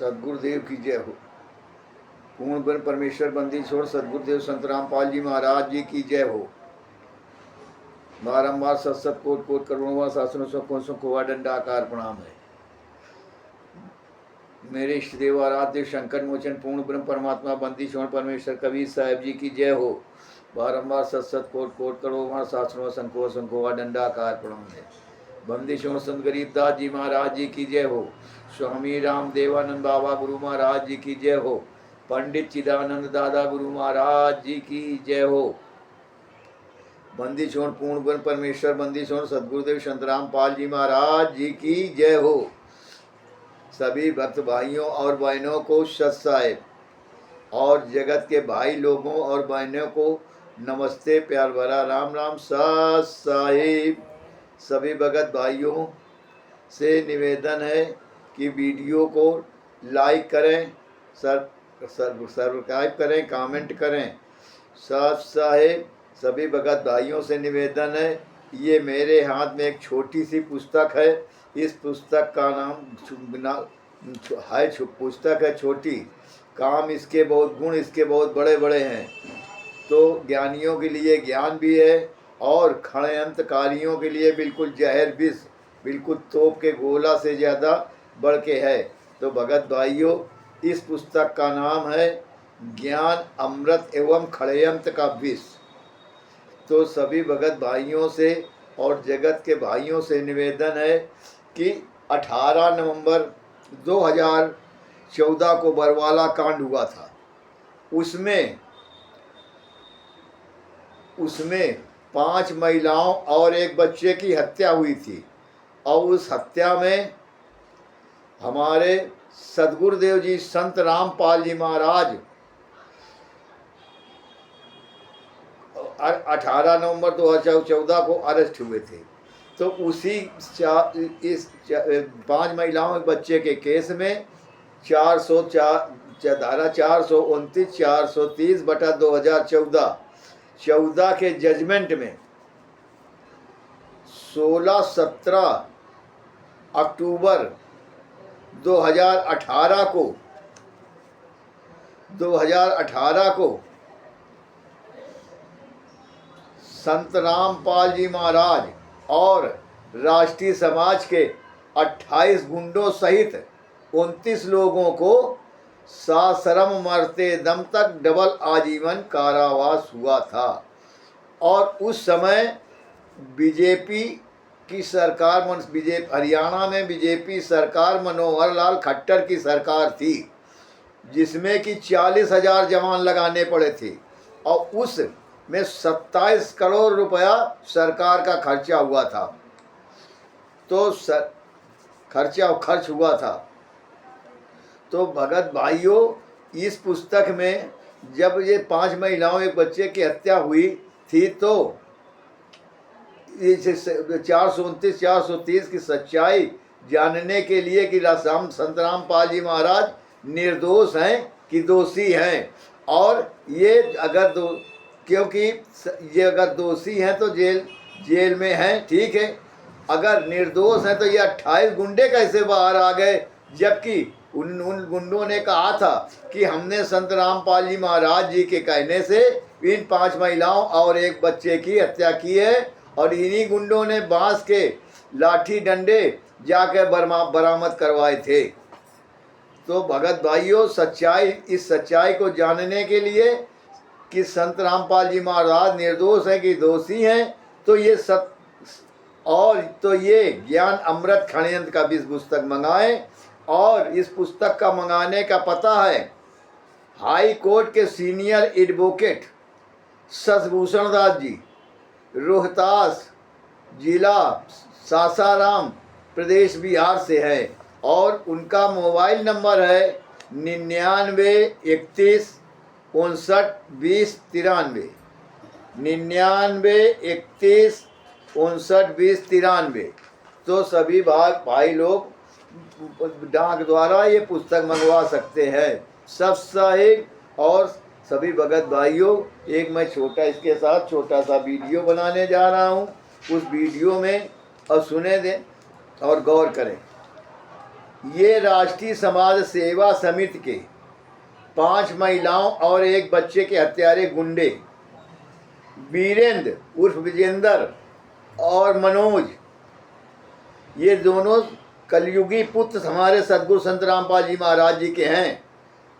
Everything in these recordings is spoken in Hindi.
सदगुरुदेव की जय हो। पूर्ण ब्रह्म परमेश्वर बंदी छोड़ सदगुरुदेव संत रामपाल जी महाराज जी की जय हो। बारंबार सत कोट कोट करोड़ों शासनों सौ कोसों को दंडाकार प्रणाम है। मेरे इष्ट देव आराध्य संकट मोचन पूर्ण ब्रह्म परमात्मा बंदी छोड़ परमेश्वर कबीर साहब जी की जय हो। बारंबार सत कोट कोट करोड़ों शासनों संको दंडाकार प्रणाम है। बंदी छोड़ संत गरीबदास जी महाराज जी की जय हो। स्वामी राम देवानंद बाबा गुरु महाराज जी की जय हो। पंडित चिदानंद दादा गुरु महाराज जी की जय हो। बंदी छोड़ पूर्ण ब्रह्म परमेश्वर बंदी छोड़ सदगुरुदेव संत रामपाल जी महाराज जी की जय हो। सभी भक्त भाइयों और बहनों को सत साहेब और जगत के भाई लोगों और बहनों को नमस्ते प्यार भरा राम राम सत साहेब। सभी भगत भाइयों से निवेदन है कि वीडियो को लाइक करें, सब्सक्राइब करें, कमेंट करें। सत साहेब सभी भगत भाइयों से निवेदन है, ये मेरे हाथ में एक छोटी सी पुस्तक है। इस पुस्तक का नाम है पुस्तक है छोटी, काम इसके बहुत, गुण इसके बहुत बड़े बड़े हैं। तो ज्ञानियों के लिए ज्ञान भी है और षड्यंत्रकारियों के लिए बिल्कुल जहर विष, बिल्कुल तोप के गोला से ज़्यादा बढ़ के है। तो भगत भाइयों, इस पुस्तक का नाम है ज्ञान अमृत एवं षड्यंत्र का विष। तो सभी भगत भाइयों से और जगत के भाइयों से निवेदन है कि 18 नवंबर 2014 को बरवाला कांड हुआ था। उसमें 5 महिलाओं और एक बच्चे की हत्या हुई थी और उस हत्या में हमारे सदगुरुदेव जी संत रामपाल जी महाराज 18 नवंबर 2014 को अरेस्ट हुए थे। तो उसी इस 5 महिलाओं के बच्चे के केस में 404 धारा 429 430 बटा 2014 के जजमेंट में 16-17 अक्टूबर 2018 को संत रामपाल जी महाराज और राष्ट्रीय समाज के 28 गुंडों सहित 29 लोगों को साशरम मरते दम तक डबल आजीवन कारावास हुआ था। और उस समय बीजेपी की सरकार, हरियाणा में बीजेपी सरकार मनोहर लाल खट्टर की सरकार थी, जिसमें कि 40,000 जवान लगाने पड़े थे और उस में 27 करोड़ रुपया सरकार का खर्चा हुआ था। तो खर्च हुआ था। तो भगत भाइयों, इस पुस्तक में जब ये 5 महिलाओं एक बच्चे की हत्या हुई थी तो 429 430 की सच्चाई जानने के लिए कि संत रामपाल जी महाराज निर्दोष हैं कि दोषी हैं। और ये क्योंकि ये अगर दोषी हैं तो जेल में हैं, ठीक है। अगर निर्दोष हैं तो ये 28 गुंडे कैसे बाहर आ गए, जबकि उन गुंडों ने कहा था कि हमने संत रामपाल जी महाराज जी के कहने से इन 5 महिलाओं और एक बच्चे की हत्या की है और इन्हीं गुंडों ने बांस के लाठी डंडे जाकर बरामद करवाए थे। तो भगत भाइयों, इस सच्चाई को जानने के लिए कि संत रामपाल जी महाराज निर्दोष हैं कि दोषी हैं, तो ये ज्ञान अमृत षड्यंत्र का विष पुस्तक मंगाएं। और इस पुस्तक का मंगाने का पता है हाई कोर्ट के सीनियर एडवोकेट शशिभूषण दास जी, रोहतास जिला, सासाराम प्रदेश, बिहार से है। और उनका मोबाइल नंबर है 99 31 59 20 93, 99 31 59 20 93। तो सभी भाई लोग डाक द्वारा ये पुस्तक मंगवा सकते हैं। सब साहिब और सभी भगत भाइयों, एक मैं इसके साथ छोटा सा वीडियो बनाने जा रहा हूँ। उस वीडियो में और सुने दें और गौर करें। ये राष्ट्रीय समाज सेवा समिति के 5 महिलाओं और 1 बच्चे के हत्यारे गुंडे वीरेंद्र उर्फ विजेंद्र और मनोज, ये दोनों कलयुगी पुत्र हमारे सदगुरु संत रामपाल जी महाराज जी के हैं।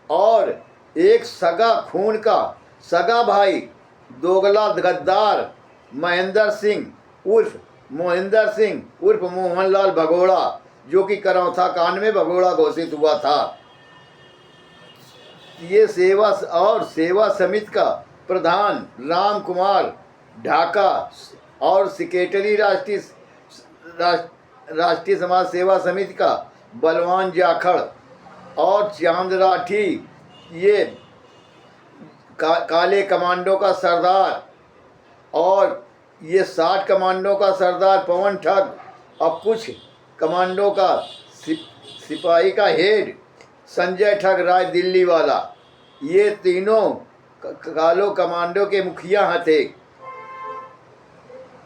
और एक सगा खून का सगा भाई दोगला गद्दार महेंद्र सिंह उर्फ मोहिंदर सिंह उर्फ मोहनलाल भगोड़ा, जो कि करौथा कांड में भगोड़ा घोषित हुआ था। ये सेवा समिति का प्रधान राम कुमार ढाका और सेक्रेटरी राष्ट्रीय समाज सेवा समिति का बलवान जाखड़ और चांद राठी, ये काले कमांडो का सरदार, और ये 60 कमांडो का सरदार पवन ठग और कुछ कमांडो का सिपाही का हेड संजय ठग राय दिल्ली वाला, ये तीनों कालो कमांडो के मुखिया थे।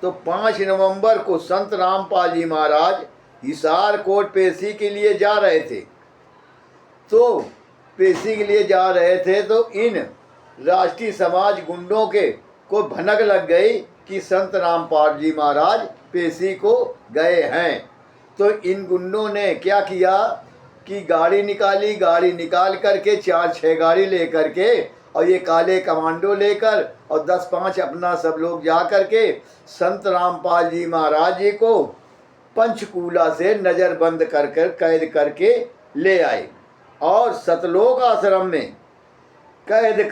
तो 5 नवंबर को संत रामपाल जी महाराज हिसार कोर्ट पेशी के लिए जा रहे थे। तो इन राष्ट्रीय समाज गुंडों के को भनक लग गई कि संत रामपाल जी महाराज पेशी को गए हैं। तो इन गुंडों ने क्या किया कि गाड़ी निकाल करके 4-6 गाड़ी लेकर के और ये काले कमांडो लेकर और 10-5 अपना सब लोग जा करके संत रामपाल जी महाराज जी को पंचकूला से नज़रबंद कर कैद करके ले आए और सतलोक आश्रम में कैद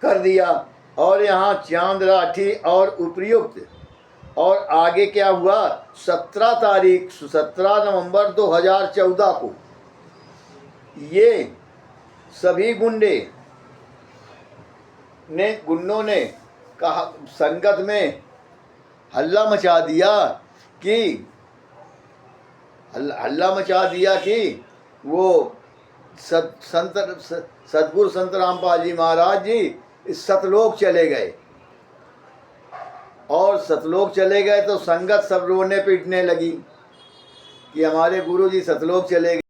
कर दिया। और यहाँ चांद राठी और उपर्युक्त, और आगे क्या हुआ 17 नवंबर 2014 को ये सभी गुंडों ने कहा संगत में हल्ला मचा दिया कि वो सदगुरु संत रामपाल जी महाराज जी इस सतलोक चले गए। और सतलोक चले गए तो संगत सब रोने पीटने लगी कि हमारे गुरु जी सतलोक चले गए।